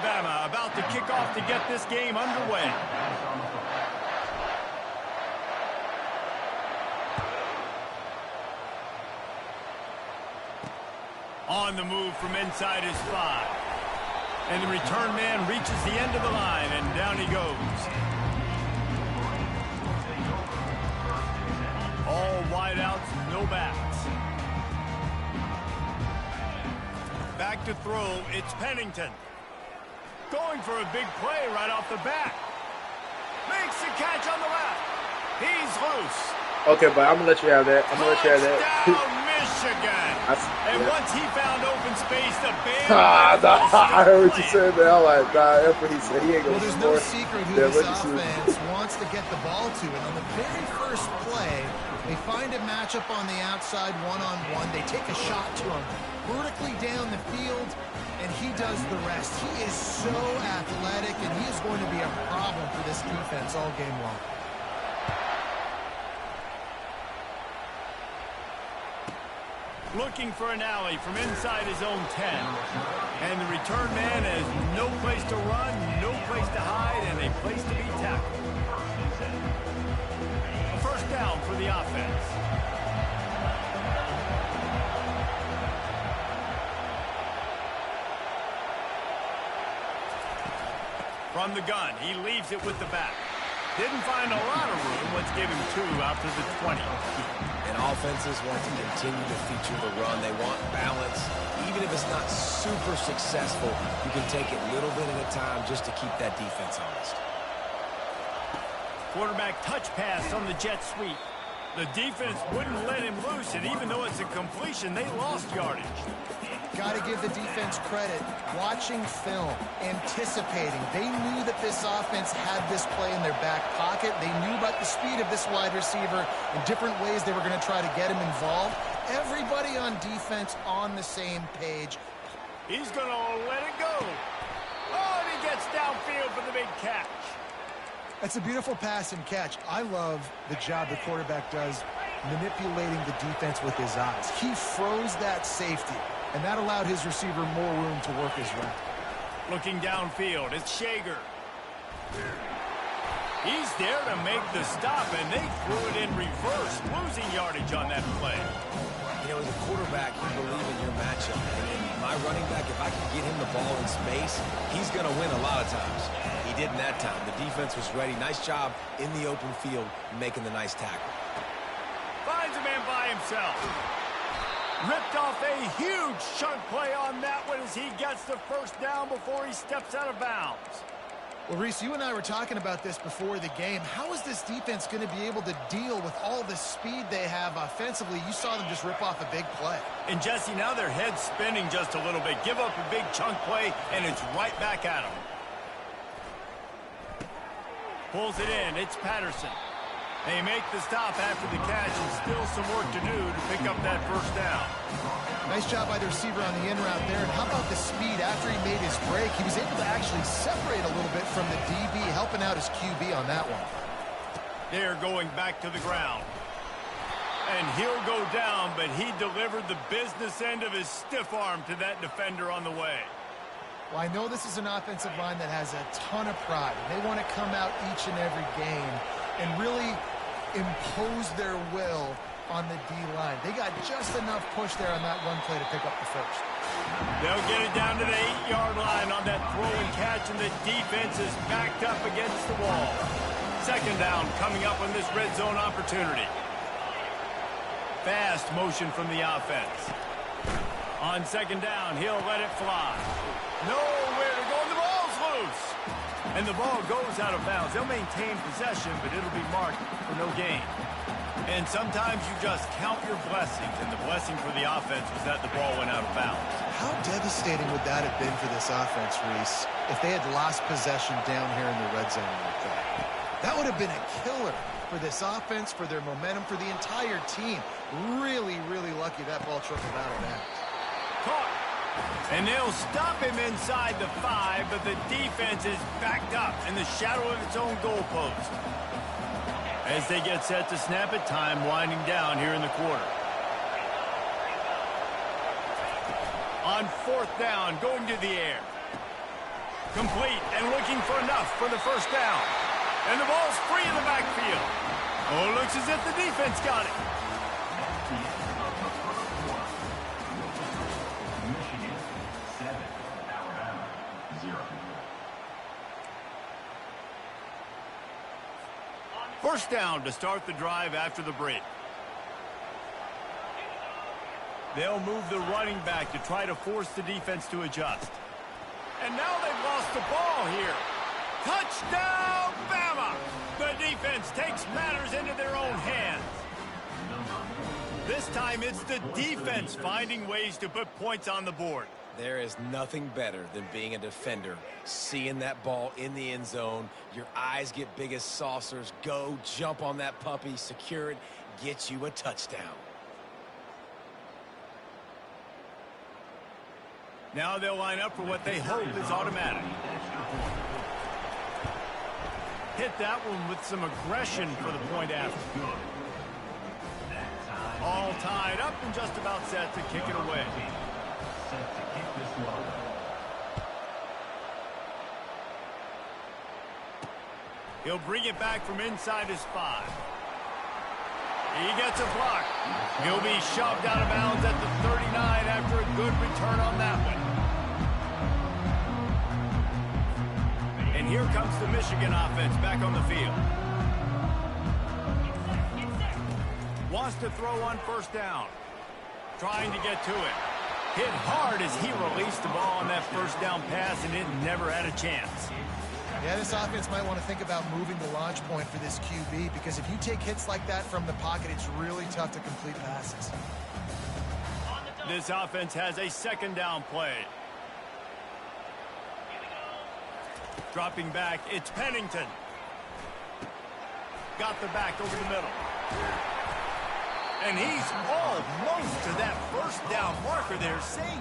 Alabama about to kick off to get this game underway. On the move from inside his 5. And the return man reaches the end of the line, and down he goes. All wideouts, no backs. Back to throw, it's Pennington. Going for a big play right off the bat. Makes the catch on the left. He's loose. Okay, but I'm going to let you have that. Touchdown, Michigan. And once he found open space, the band... I heard what you said there. I'm like, that's what he said. He ain't going to Well, there's no secret who this offense wants to get the ball to. And on the very first play, they find a matchup on the outside one-on-one. They take a shot to him vertically down the field, and he does the rest. He is so athletic, and he is going to be a problem for this defense all game long. Looking for an alley from inside his own 10. And the return man has no place to run, no place to hide, and a place to be tackled. A first down for the offense. From the gun, he leaves it with the back. Didn't find a lot of room. Let's give him 2 out to the 20. And offenses want to continue to feature the run. They want balance. Even if it's not super successful, you can take it little bit at a time just to keep that defense honest. Quarterback touch pass on the jet sweep. The defense wouldn't let him loose, and even though it's a completion, they lost yardage. Got to give the defense credit. Watching film, anticipating. They knew that this offense had this play in their back pocket. They knew about the speed of this wide receiver and different ways they were going to try to get him involved. Everybody on defense on the same page. He's going to let it go. Oh, and he gets downfield for the big catch. That's a beautiful pass and catch. I love the job the quarterback does manipulating the defense with his eyes. He froze that safety, and that allowed his receiver more room to work his route. Looking downfield, it's Shager. He's there to make the stop, and they threw it in reverse, losing yardage on that play. You know, as a quarterback, you believe in your matchup. And in my running back, if I can get him the ball in space, he's going to win a lot of times. He didn't that time. The defense was ready. Nice job in the open field making the nice tackle. Finds a man by himself. Ripped off a huge chunk play on that one as he gets the first down before he steps out of bounds. Well, Reese, you and I were talking about this before the game. How is this defense going to be able to deal with all the speed they have offensively? You saw them just rip off a big play. And, Jesse, now their head's spinning just a little bit. Give up a big chunk play, and it's right back at them. Pulls it in. It's Patterson. They make the stop after the catch, and still some work to do to pick up that first down. Nice job by the receiver on the in route there. And how about the speed after he made his break? He was able to actually separate a little bit from the DB, helping out his QB on that one. They're going back to the ground. And he'll go down, but he delivered the business end of his stiff arm to that defender on the way. Well, I know this is an offensive line that has a ton of pride. They want to come out each and every game and really impose their will on the D-line. They got just enough push there on that run play to pick up the first. They'll get it down to the 8-yard line on that throw and catch, and the defense is backed up against the wall. Second down coming up on this red zone opportunity. Fast motion from the offense. On second down, he'll let it fly. Nowhere to go, and the ball's loose. And the ball goes out of bounds. They'll maintain possession, but it'll be marked for no gain. And sometimes you just count your blessings, and the blessing for the offense was that the ball went out of bounds. How devastating would that have been for this offense, Reese, if they had lost possession down here in the red zone like that? That would have been a killer for this offense, for their momentum, for the entire team. Really, really lucky that ball trickled out of bounds. Caught. And they'll stop him inside the 5, but the defense is backed up in the shadow of its own goalpost. As they get set to snap it, time winding down here in the quarter. On fourth down, going to the air. Complete and looking for enough for the first down. And the ball's free in the backfield. Oh, it looks as if the defense got it. First down to start the drive after the break. They'll move the running back to try to force the defense to adjust. And now they've lost the ball here. Touchdown, Bama! The defense takes matters into their own hands. This time it's the defense finding ways to put points on the board. There is nothing better than being a defender. Seeing that ball in the end zone, your eyes get big as saucers. Go, jump on that puppy, secure it, get you a touchdown. Now they'll line up for what they hope is automatic. Hit that one with some aggression for the point after. All tied up and just about set to kick it away. He'll bring it back from inside his 5. He gets a block. He'll be shoved out of bounds at the 39 after a good return on that one. And here comes the Michigan offense back on the field. Wants to throw on first down. Trying to get to it. Hit hard as he released the ball on that first down pass, and it never had a chance. Yeah, this offense might want to think about moving the launch point for this QB, because if you take hits like that from the pocket, it's really tough to complete passes. This offense has a second down play. Dropping back, it's Pennington. Got the back over the middle. And he's almost to that first down marker there, saying